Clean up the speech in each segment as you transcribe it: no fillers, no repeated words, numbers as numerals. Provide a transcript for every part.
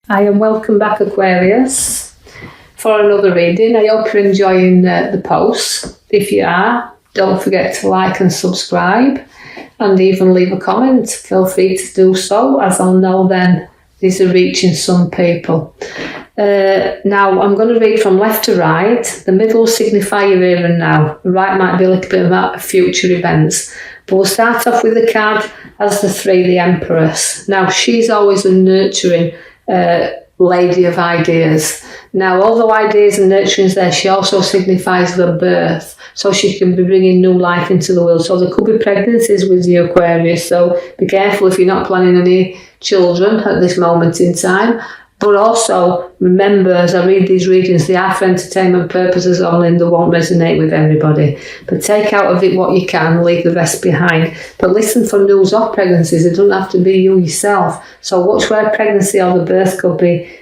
Hi and welcome back, Aquarius, for another reading. I hope you're enjoying the posts. If you are, don't forget to like and subscribe and even leave a comment. Feel free to do so, as I'll know then these are reaching some people. Now, I'm going to read from left to right. The middle will signify your here and now. The right might be a little bit about future events. But we'll start off with the card as the 3, the Empress. Now, she's always a nurturing lady of ideas. Now, although ideas and nurturing is there, she also signifies the birth, so she can be bringing new life into the world. So there could be pregnancies with you, Aquarius, so be careful if you're not planning any children at this moment in time. But also, remember, as I read these readings, they are for entertainment purposes only and they won't resonate with everybody. But take out of it what you can, leave the rest behind. But listen for news of pregnancies. It doesn't have to be you yourself. So watch where pregnancy or the birth could be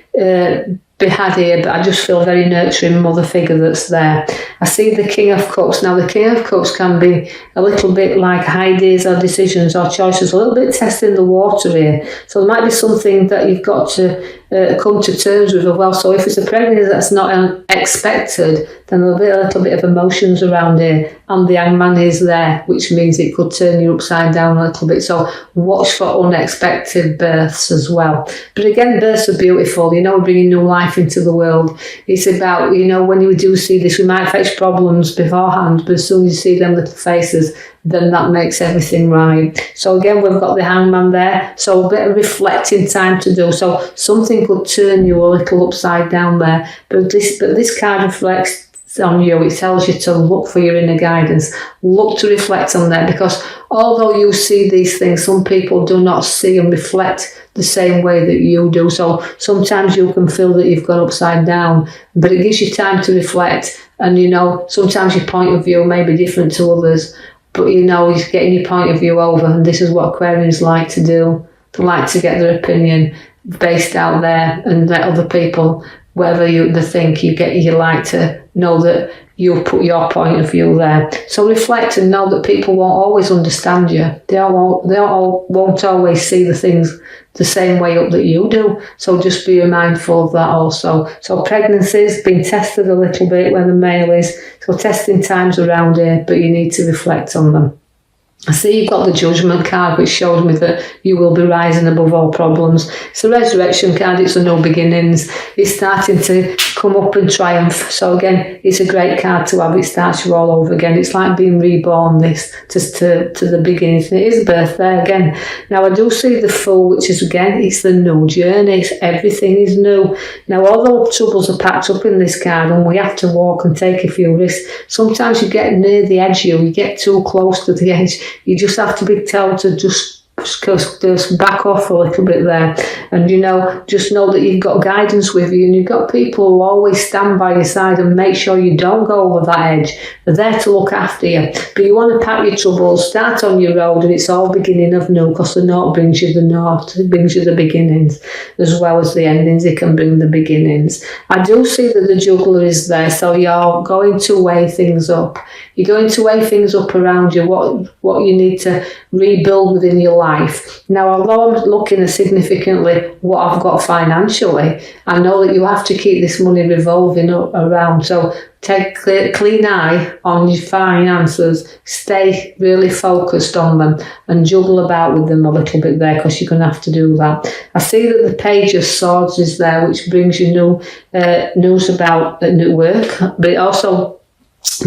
had here, but I just feel a very nurturing mother figure that's there. I see the King of Cups. Now, the King of Cups can be a little bit like ideas or decisions or choices, a little bit testing the water here. So there might be something that you've got to come to terms with as well. So if it's a pregnancy that's not unexpected, then there'll be a little bit of emotions around here. And the Hangman is there, which means it could turn you upside down a little bit. So watch for unexpected births as well. But again, births are beautiful. We're bringing new life into the world. It's about, when you do see this, we might fetch problems beforehand, but as soon as you see them little faces, then that makes everything right. So again, we've got the Hangman there. So a bit of reflecting time to do. So something could turn you a little upside down there. But this card reflects on you. It tells you to look for your inner guidance. Look to reflect on that, because although you see these things, some people do not see and reflect the same way that you do. So sometimes you can feel that you've gone upside down, but it gives you time to reflect. And sometimes your point of view may be different to others, but you're getting your point of view over. And this is what Aquarians like to do. They like to get their opinion based out there and let other people, whatever they think, you like to know that you'll put your point of view there. So reflect and know that people won't always understand you. They won't always see the things the same way up that you do. So just be mindful of that also. So pregnancies being tested a little bit when the male is. So testing times around here, but you need to reflect on them. I see you've got the Judgment card, which shows me that you will be rising above all problems. It's a Resurrection card. It's a new beginnings. It's starting to come up and triumph. So again, it's a great card to have. It starts you all over again. It's like being reborn, this, to the beginnings. And it is birth there again. Now, I do see the Fool, which is, again, it's the new journey. Everything is new. Now, although troubles are packed up in this card and we have to walk and take a few risks, sometimes you get near the edge, you get too close to the edge. You just have to be told to just back off a little bit there, and just know that you've got guidance with you, and you've got people who always stand by your side and make sure you don't go over that edge. They're there to look after you, but you want to pack your troubles, start on your road, and it's all beginning of new, because the north brings you the north, it brings you the beginnings as well as the endings. It can bring the beginnings. I do see that the Juggler is there, so you're going to weigh things up. You're going to weigh things up around you, what you need to rebuild within your life. Now, although I'm looking at significantly what I've got financially, I know that you have to keep this money revolving around. So take a clean eye on your finances, stay really focused on them and juggle about with them a little bit there, because you're going to have to do that. I see that the Page of Swords is there, which brings you new news about new work, but it also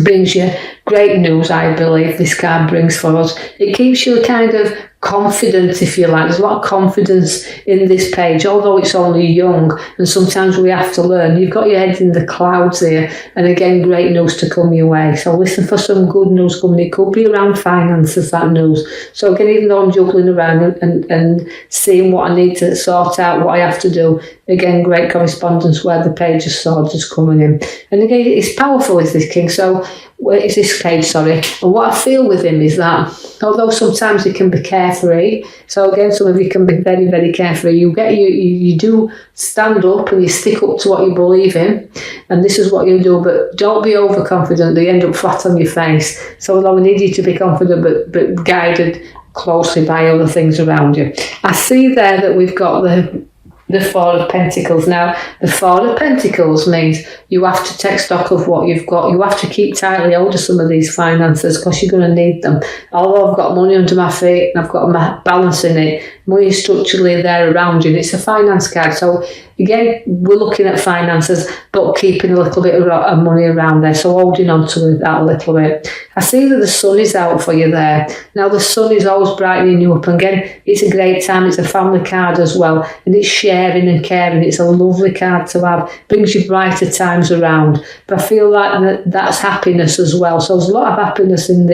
brings you great news, I believe this card brings for us. It keeps you kind of confident, if you like. There's a lot of confidence in this page, although it's only young, and sometimes we have to learn. You've got your head in the clouds here, and again, great news to come your way. So listen for some good news coming. It could be around finances, that news. So again, even though I'm juggling around and seeing what I need to sort out, what I have to do, again, great correspondence where the Page of Swords is coming in. And again, it's powerful, is this King. So it's this page, sorry. And what I feel with him is that, although sometimes he can be carefree, so again, some of you can be very, very carefree. You do stand up and you stick up to what you believe in, and this is what you do. But don't be overconfident. You end up flat on your face. So although we need you to be confident, but guided closely by other things around you. I see there that we've got the the Four of Pentacles. Now, the Four of Pentacles means you have to take stock of what you've got. You have to keep tightly hold of some of these finances because you're going to need them. Although I've got money under my feet and I've got my balance in it, money is structurally there around you, and it's a finance card. So again, we're looking at finances, but keeping a little bit of money around there. So holding on to that a little bit. I see that the sun is out for you there. Now, the sun is always brightening you up. And again, it's a great time. It's a family card as well. And it's sharing and caring. It's a lovely card to have. Brings you brighter times around. But I feel like that's happiness as well. So there's a lot of happiness in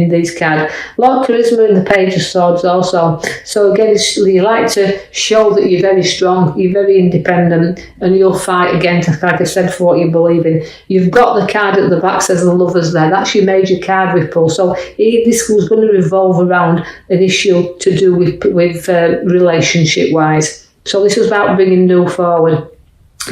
these cards. A lot of charisma in the Page of Swords also. So again, you like to show that you're very strong, you're very independent, and you'll fight again, like I said, for what you believe in. You've got the card at the back, says the Lovers there. That's your major card ripple. So this was going to revolve around an issue to do with relationship-wise. So this was about bringing new forward.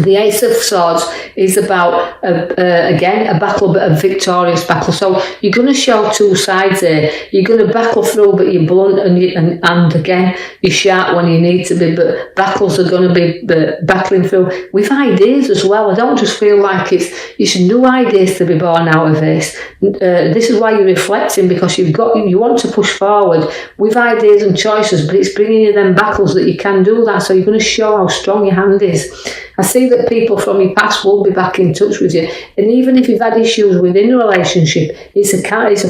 The Ace of Swords is about, again, a battle, but a victorious battle. So you're going to show two sides here. You're going to battle through, but you're blunt, and again, you're sharp when you need to be, but battles are going to be battling through with ideas as well. I don't just feel like it's new ideas to be born out of this. This is why you're reflecting, because you want to push forward with ideas and choices, but it's bringing you them battles that you can do that. So you're going to show how strong your hand is. I see that people from your past will be back in touch with you, and even if you've had issues within a relationship, it's a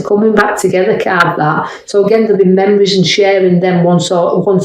coming back together card, that. So again, there'll be memories and sharing them once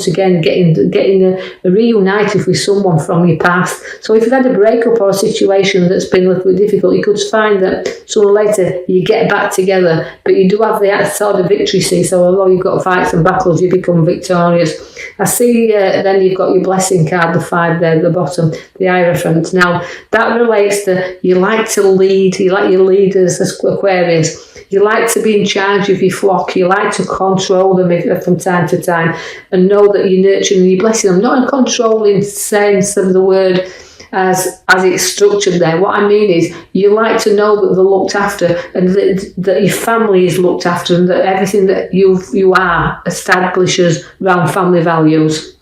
again, getting reunited with someone from your past. So if you've had a breakup or a situation that's been a little bit difficult, you could find that sooner or later you get back together, but you do have the sort of victory, see. So although you've got fights and battles, you become victorious. I see then you've got your blessing card, the 5 there at the bottom, the Hierophant. Now, that relates to you like to lead, you like your leaders as Aquarius. You like to be in charge of your flock. You like to control them from time to time and know that you're nurturing and you're blessing them. Not in a controlling sense of the word as it's structured there. What I mean is you like to know that they're looked after and that your family is looked after and that everything that you are establishes around family values.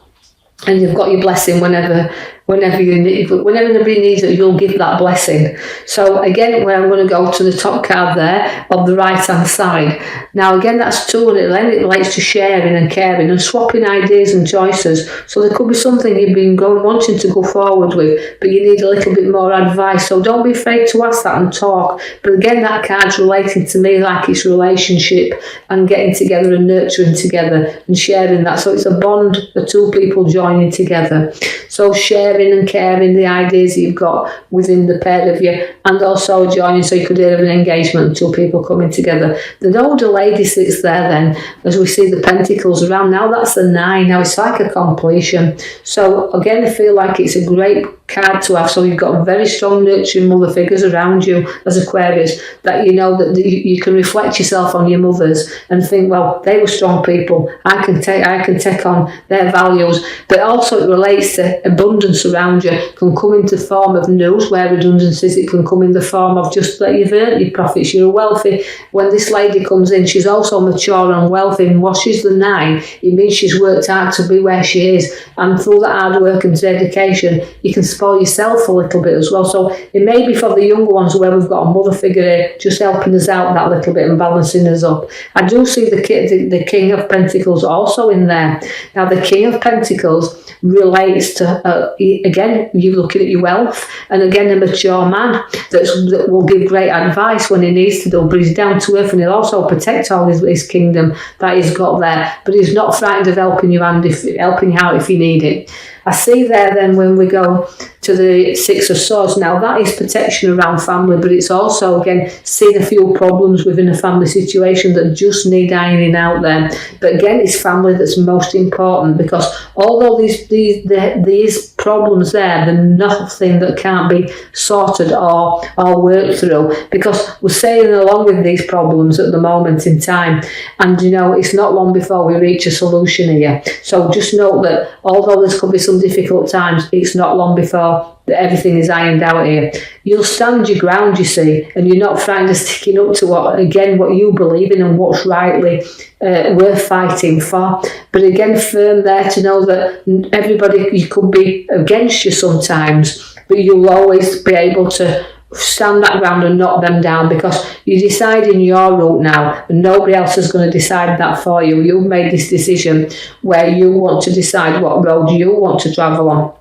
And you've got your blessing whenever nobody needs it, you'll give that blessing. So again, where I'm going to go to the top card there of the right hand side. Now again, that's 2, and it relates to sharing and caring and swapping ideas and choices. So there could be something you've been wanting to go forward with, but you need a little bit more advice. So don't be afraid to ask that and talk. But again, that card's relating to me like it's relationship and getting together and nurturing together and sharing that. So it's a bond, the two people joining together. So sharing and caring the ideas that you've got within the pair of you, and also joining, so you could have an engagement, 2 people coming together. The older lady sits there then, as we see the pentacles around. Now that's the 9. Now it's like a completion. So again, I feel like it's a great card to have. So you've got very strong nurturing mother figures around you as Aquarius, that you know that you can reflect yourself on your mothers and think, well, they were strong people. I can take on their values. But also it relates to abundance around you. It can come into the form of news, where redundancies, it can come in the form of just that you've earned your profits, you're wealthy. When this lady comes in, she's also mature and wealthy, and what she's the 9, it means she's worked hard to be where she is, and through that hard work and dedication, you can spoil yourself a little bit as well. So it may be for the younger ones where we've got a mother figure here just helping us out that little bit and balancing us up. I do see the King of Pentacles also in there. Now the King of Pentacles relates to, again, you looking at your wealth, and again, a mature man that will give great advice when he needs to do, but he's down to earth, and he'll also protect all his kingdom that he's got there, but he's not frightened of helping you out if you need it. I see there then when we go to the 6 of Swords. Now that is protection around family, but it's also again seeing a few problems within a family situation that just need ironing out there. But again, it's family that's most important, because although these problems there, they're nothing that can't be sorted or worked through, because we're sailing along with these problems at the moment in time, and you know it's not long before we reach a solution here. So just note that although there could be some difficult times, it's not long before that everything is ironed out here. You'll stand your ground, you see, and you're not frightened of sticking up to what you believe in and what's rightly worth fighting for. But again, firm there to know that everybody, you could be against you sometimes, but you'll always be able to stand that ground and knock them down, because you're deciding your route now and nobody else is going to decide that for you. You've made this decision where you want to decide what road you want to travel on.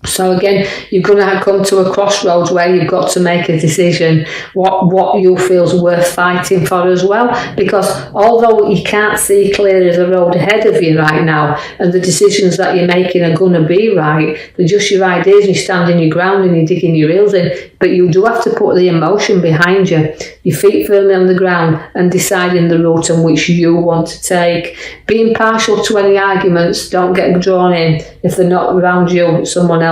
So again, you're going to come to a crossroads where you've got to make a decision what you feel is worth fighting for as well, because although you can't see clearly the road ahead of you right now and the decisions that you're making are going to be right, they're just your ideas, and you're standing your ground and you're digging your heels in, but you do have to put the emotion behind you, your feet firmly on the ground, and deciding the route in which you want to take. Be impartial to any arguments, don't get drawn in if they're not around you, it's someone else's.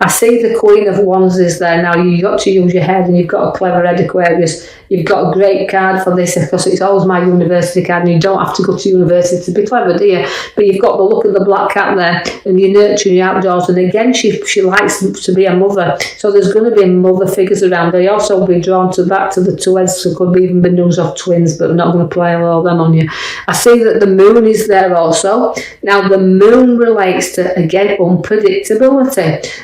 I see the Queen of Wands is there now. You've got to use your head, and you've got a clever head, Aquarius. You've got a great card for this, because it's always my university card, and you don't have to go to university to be clever, do you? But you've got the look of the black cat there, and you're nurturing your outdoors. And again, she likes to be a mother, so there's going to be mother figures around. They also be drawn back to the two heads, so could even be news of twins, but I'm not going to play all them on you. I see that the moon is there also. Now, the moon relates to, again, unpredictability.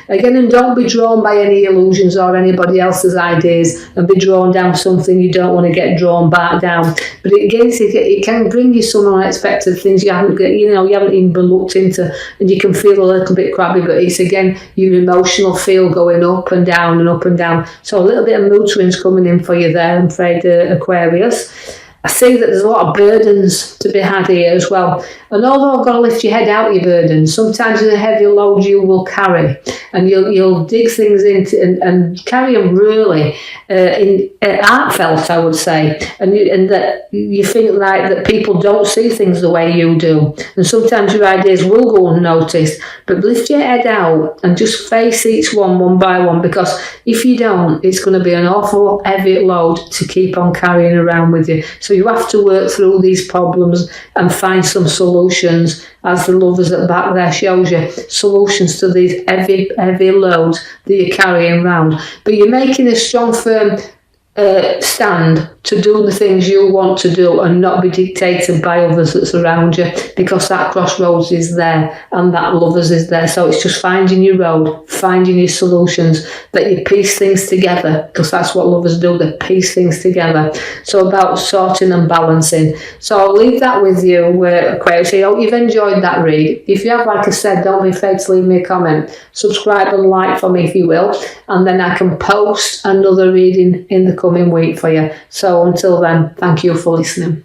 Again, and don't be drawn by any illusions or anybody else's ideas and be drawn down something you don't want to get drawn back down. But again, it can bring you some unexpected things you haven't even been looked into, and you can feel a little bit crabby, but it's again your emotional feel going up and down and up and down. So a little bit of mood swings coming in for you there, I'm afraid, Aquarius. I see that there's a lot of burdens to be had here as well. And although I've got to lift your head out your burdens, sometimes in a heavy load you will carry, and you'll dig things into and carry them really heartfelt, I would say, and that you think like that people don't see things the way you do, and sometimes your ideas will go unnoticed. But lift your head out and just face each one by one, because if you don't, it's going to be an awful heavy load to keep on carrying around with you. So you have to work through these problems and find some solutions, as the Lovers at the back there shows you, solutions to these heavy loads that you're carrying around. But you're making a strong, firm stand to do the things you want to do and not be dictated by others that's around you, because that crossroads is there and that Lovers is there. So it's just finding your road, finding your solutions, that you piece things together, because that's what Lovers do, they piece things together. So about sorting and balancing. So I'll leave that with you, Aquarius. I hope you've enjoyed that read. If you have, like I said, don't be afraid to leave me a comment. Subscribe and like for me if you will, and then I can post another reading in the coming week for you. So until then, thank you for listening.